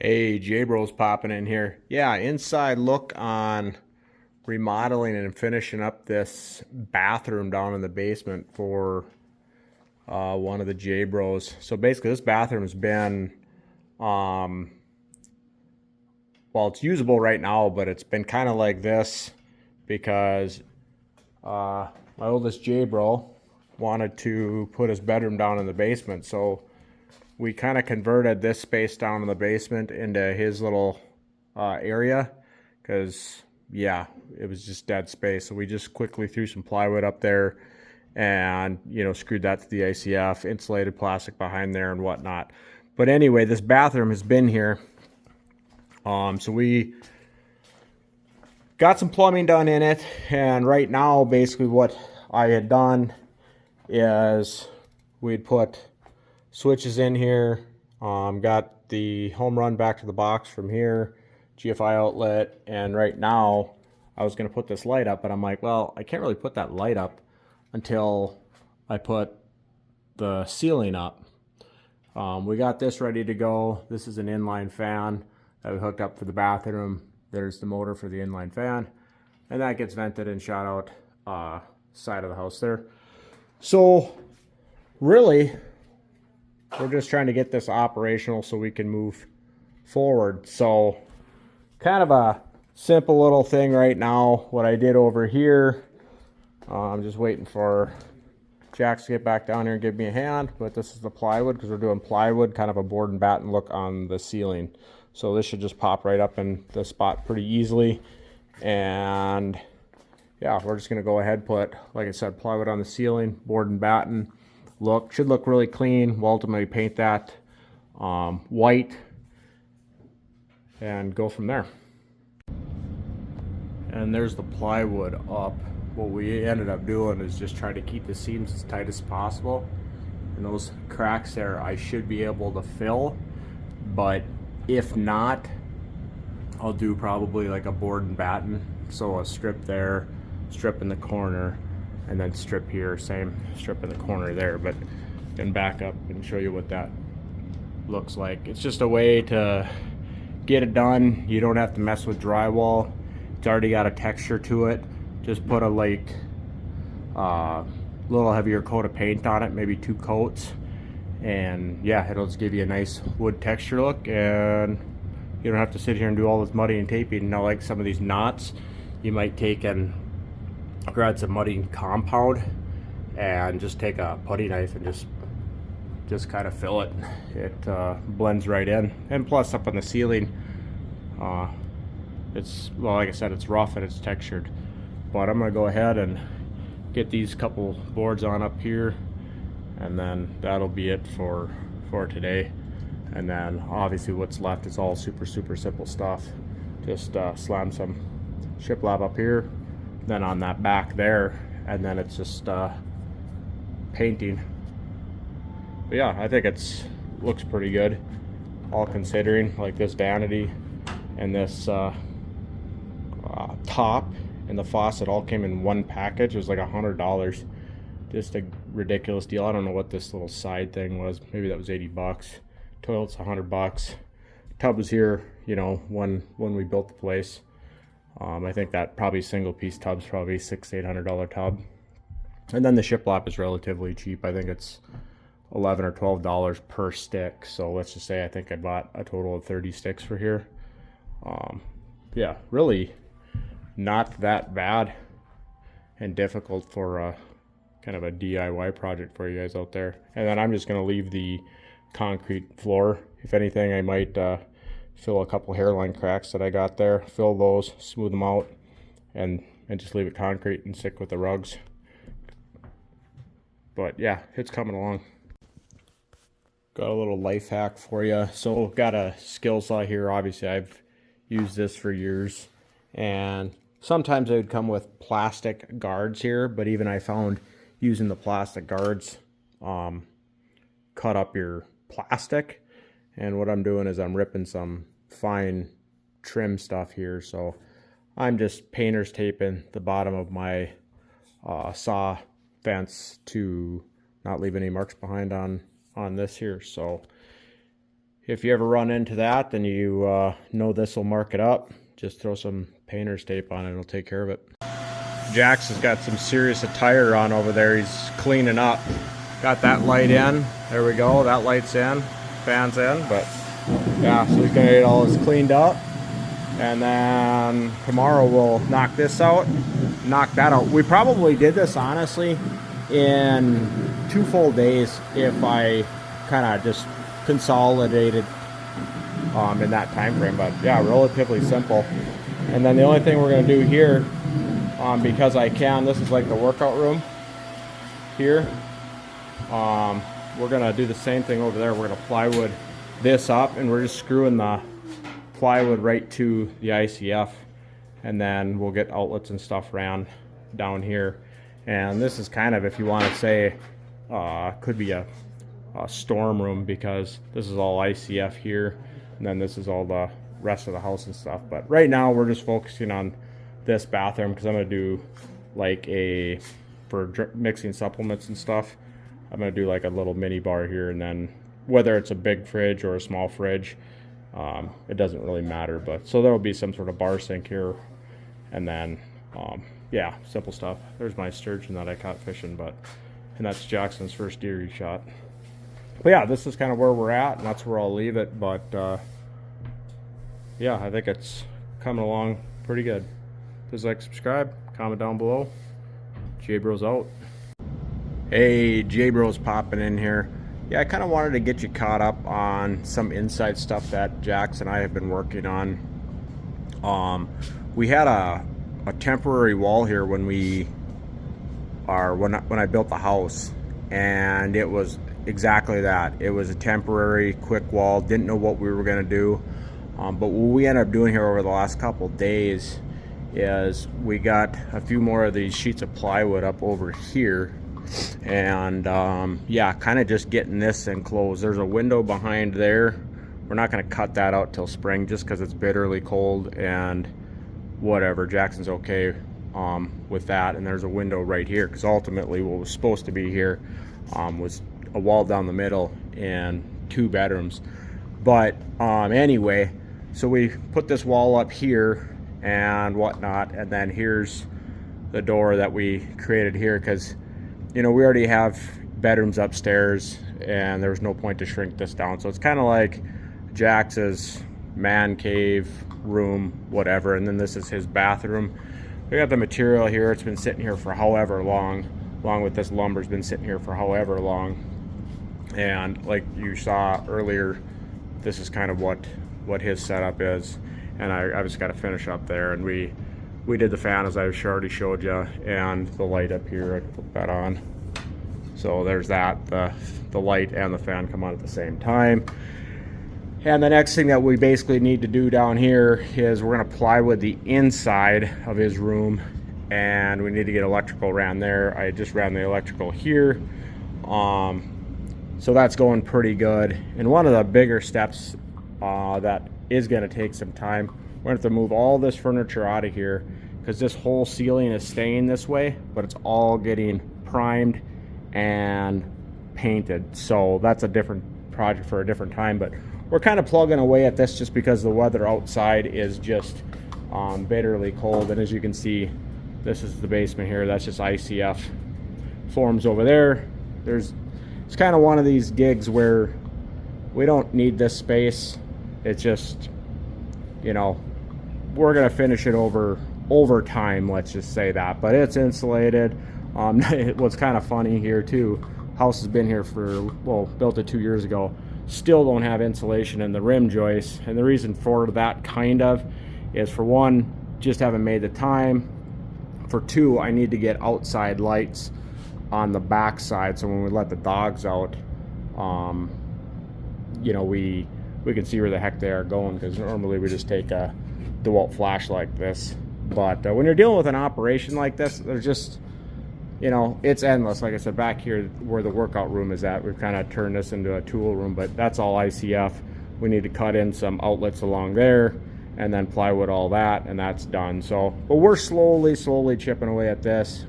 Hey, J-Bros popping in here. Yeah, inside look on remodeling and finishing up this bathroom down in the basement for one of the J-Bros. So basically this bathroom's been, um, well, it's usable right now, but it's been kind of like this because my oldest J-Bro wanted to put his bedroom down in the basement. So we kind of converted this space down in the basement into his little area because, yeah, it was just dead space. So we just quickly threw some plywood up there and, screwed that to the ICF, insulated plastic behind there and whatnot. But anyway, this bathroom has been here. So we got some plumbing done in it. And right now, basically what I had done is we'd put switches in here, got the home run back to the box from here, GFI outlet, and right now I was going to put this light up, but I'm like, well, I can't really put that light up until I put the ceiling up. We got this ready to go. This is an inline fan that we hooked up for the bathroom. There's the motor for the inline fan, and that gets vented and shot out side of the house there. So really, we're just trying to get this operational so we can move forward. So kind of a simple little thing right now. What I did over here, I'm just waiting for Jax to get back down here and give me a hand. But this is the plywood because we're doing plywood, kind of a board and batten look on the ceiling. So this should just pop right up in the spot pretty easily. And yeah, we're just going to go ahead, put, like I said, plywood on the ceiling, board and batten. Should look really clean. We'll ultimately paint that white and go from there. And there's the plywood up. What we ended up doing is just try to keep the seams as tight as possible. And those cracks there I should be able to fill, but if not, I'll do probably like a board and batten. So a strip there, strip in the corner, and then strip here, same strip in the corner there, but then back up and show you what that looks like. It's just a way to get it done. You don't have to mess with drywall. It's already got a texture to it. Just put a little heavier coat of paint on it, maybe 2 coats, and yeah, it'll just give you a nice wood texture look, and you don't have to sit here and do all this mudding and taping. Now, like some of these knots, you might take and grab some mudding compound and just take a putty knife and just kind of fill it. It blends right in. And plus, up on the ceiling, it's, well, like I said, it's rough and it's textured. But I'm gonna go ahead and get these couple boards on up here, and then that'll be it for today. And then obviously what's left is all super simple stuff. Just slam some shiplap up here, then on that back there, and then it's just painting. But yeah, I think looks pretty good, all considering. Like this vanity and this top and the faucet all came in one package. It was like $100. Just a ridiculous deal. I don't know what this little side thing was. Maybe that was 80 bucks. Toilet's $100. Tub was here, when we built the place. I think that probably single piece tub's probably $600-800 tub. And then the shiplap is relatively cheap. I think it's $11 or $12 per stick. So let's just say I think I bought a total of 30 sticks for here. Yeah, really not that bad and difficult for kind of a DIY project for you guys out there. And then I'm just going to leave the concrete floor. If anything, I might fill a couple hairline cracks that I got there, fill those, smooth them out, and just leave it concrete and stick with the rugs. But yeah, it's coming along. Got a little life hack for you. So got a skill saw here. Obviously I've used this for years, and sometimes it would come with plastic guards here, but even I found using the plastic guards cut up your plastic. And what I'm doing is I'm ripping some fine trim stuff here. So I'm just painter's taping the bottom of my saw fence to not leave any marks behind on this here. So if you ever run into that, then you know this will mark it up. Just throw some painter's tape on it, it'll take care of it. Jackson's got some serious attire on over there. He's cleaning up. Got that light in. There we go. That light's in. Fan's in. But yeah, so he's gonna get all this cleaned up. And then tomorrow we'll knock this out. Knock that out. We probably did this, honestly, in 2 full days if I kind of just consolidated in that time frame. But yeah, relatively simple. And then the only thing we're going to do here, because I can, this is like the workout room here. We're going to do the same thing over there. We're going to plywood this up, and we're just screwing the plywood right to the ICF, and then we'll get outlets and stuff ran down here. And this is kind of, if you want to say, could be a storm room, because this is all ICF here, and then this is all the rest of the house and stuff. But right now we're just focusing on this bathroom, because I'm going to do like for mixing supplements and stuff, I'm going to do like a little mini bar here, and then whether it's a big fridge or a small fridge, it doesn't really matter. But so there will be some sort of bar sink here, and then yeah, simple stuff. There's my sturgeon that I caught fishing, and that's Jackson's first deer he shot. But yeah, this is kind of where we're at, and that's where I'll leave it. But yeah, I think it's coming along pretty good. Please like, subscribe, comment down below. J-Bros out. Hey, J-Bros popping in here. Yeah, I kind of wanted to get you caught up on some inside stuff that Jax and I have been working on. We had a temporary wall here when I built the house, and it was exactly that. It was a temporary quick wall. Didn't know what we were going to do, but what we ended up doing here over the last couple days is we got a few more of these sheets of plywood up over here, and yeah, kind of just getting this enclosed. There's a window behind there. We're not going to cut that out till spring, just because it's bitterly cold, and whatever, Jackson's okay with that. And there's a window right here, because ultimately what was supposed to be here was a wall down the middle and 2 bedrooms. But anyway, so we put this wall up here and whatnot, and then here's the door that we created here, because you know, we already have bedrooms upstairs, and there was no point to shrink this down. So it's kind of like Jax's man cave room, whatever, and then this is his bathroom. We got the material here. It's been sitting here for however long, along with this lumber's been sitting here for however long. And like you saw earlier, this is kind of what his setup is. And I just got to finish up there, and we did the fan, as I already showed you, and the light up here. I can put that on. So there's that. The light and the fan come on at the same time. And the next thing that we basically need to do down here is we're going to plywood the inside of his room, and we need to get electrical ran there. I just ran the electrical here. So that's going pretty good. And one of the bigger steps that is going to take some time, we're going to have to move all this furniture out of here, because this whole ceiling is staying this way, but it's all getting primed and painted. So that's a different project for a different time, but we're kind of plugging away at this just because the weather outside is just bitterly cold. And as you can see, this is the basement here. That's just ICF forms over there. It's kind of one of these gigs where we don't need this space. It's just, you know, we're gonna finish it over time, let's just say that. But it's insulated. What's kind of funny here too, house has been here for, well, built it 2 years ago, still don't have insulation in the rim joists. And the reason for that kind of is, for one, just haven't made the time. For two, I need to get outside lights on the back side, so when we let the dogs out, you know, we can see where the heck they are going, because normally we just take a DeWalt flashlight like this. But when you're dealing with an operation like this, there's just, you know, it's endless. Like I said, back here where the workout room is at, we've kind of turned this into a tool room, but that's all ICF. We need to cut in some outlets along there, and then plywood all that, and that's done. So, but we're slowly chipping away at this.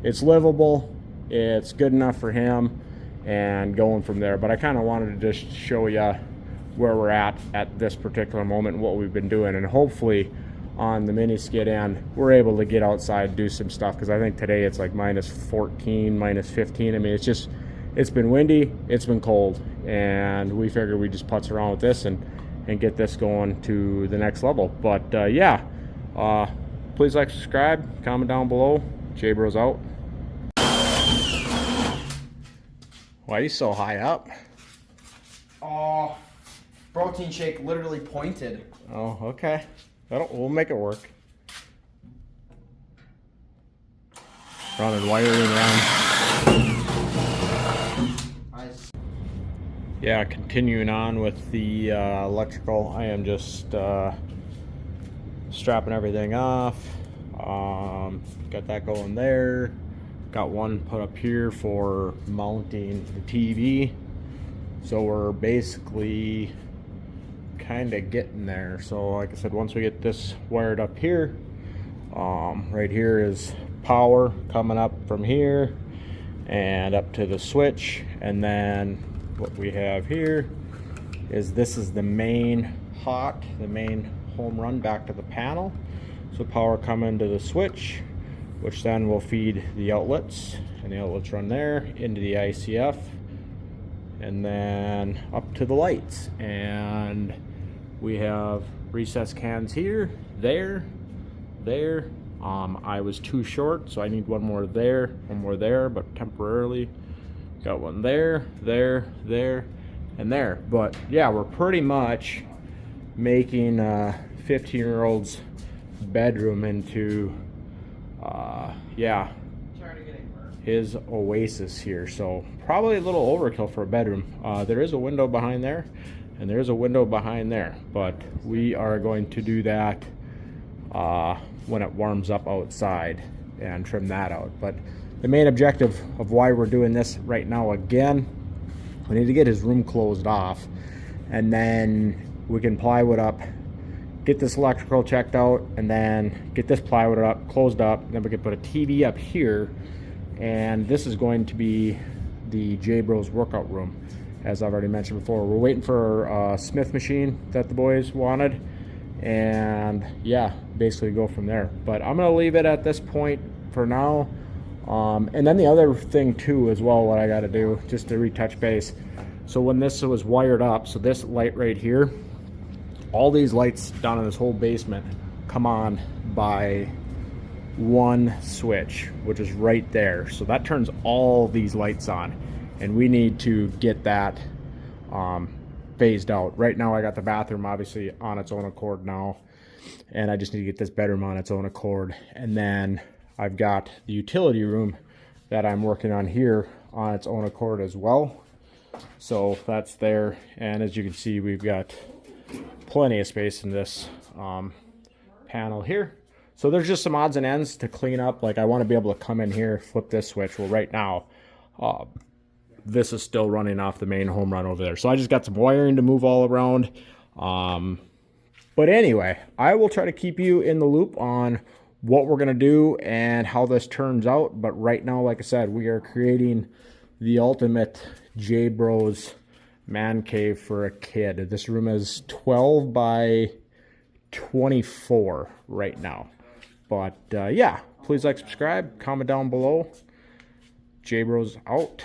It's livable, it's good enough for him, and going from there. But I kind of wanted to just show you where we're at this particular moment and what we've been doing. And hopefully on the mini skid end, we're able to get outside, do some stuff, because I think today it's like -14, -15. I mean, it's been windy, it's been cold, and we figured we'd just putz around with this and get this going to the next level. But yeah, please like, subscribe, comment down below. J-Bros out. Why are you so high up? Oh, protein shake literally pointed. Oh, okay. We'll make it work. Running wiring around. Nice. Yeah, continuing on with the electrical. I am just strapping everything off. Got that going there. Got one put up here for mounting the TV. So we're basically kind of getting there. So like I said, once we get this wired up here, right here is power coming up from here and up to the switch. And then what we have here is this is the main the main home run back to the panel. So power coming to the switch, which then will feed the outlets, and the outlets run there into the ICF and then up to the lights. And we have recess cans here, there. I was too short, so I need one more there, but temporarily. Got one there, and there. But yeah, we're pretty much making a 15-year-old's bedroom into, yeah, his oasis here. So probably a little overkill for a bedroom. There is a window behind there, and there's a window behind there, but we are going to do that when it warms up outside and trim that out. But the main objective of why we're doing this right now, again, we need to get his room closed off, and then we can plywood up, get this electrical checked out, and then get this plywood up, closed up, and then we can put a TV up here. And this is going to be the J-Bros workout room, as I've already mentioned before. We're waiting for a Smith machine that the boys wanted, and yeah, basically go from there. But I'm gonna leave it at this point for now. And then the other thing too as well, what I got to do, just to retouch base. So when this was wired up, so this light right here, all these lights down in this whole basement come on by one switch, which is right there. So that turns all these lights on, and we need to get that phased out. Right now I got the bathroom obviously on its own accord now, and I just need to get this bedroom on its own accord. And then I've got the utility room that I'm working on here on its own accord as well. So that's there, and as you can see, we've got plenty of space in this panel here. So there's just some odds and ends to clean up. Like I want to be able to come in here, flip this switch. Well, right now, this is still running off the main home run over there. So I just got some wiring to move all around. But anyway, I will try to keep you in the loop on what we're going to do and how this turns out. But right now, like I said, we are creating the ultimate J-Bros man cave for a kid. This room is 12 by 24 right now. But yeah, please like, subscribe, comment down below. J-Bros out.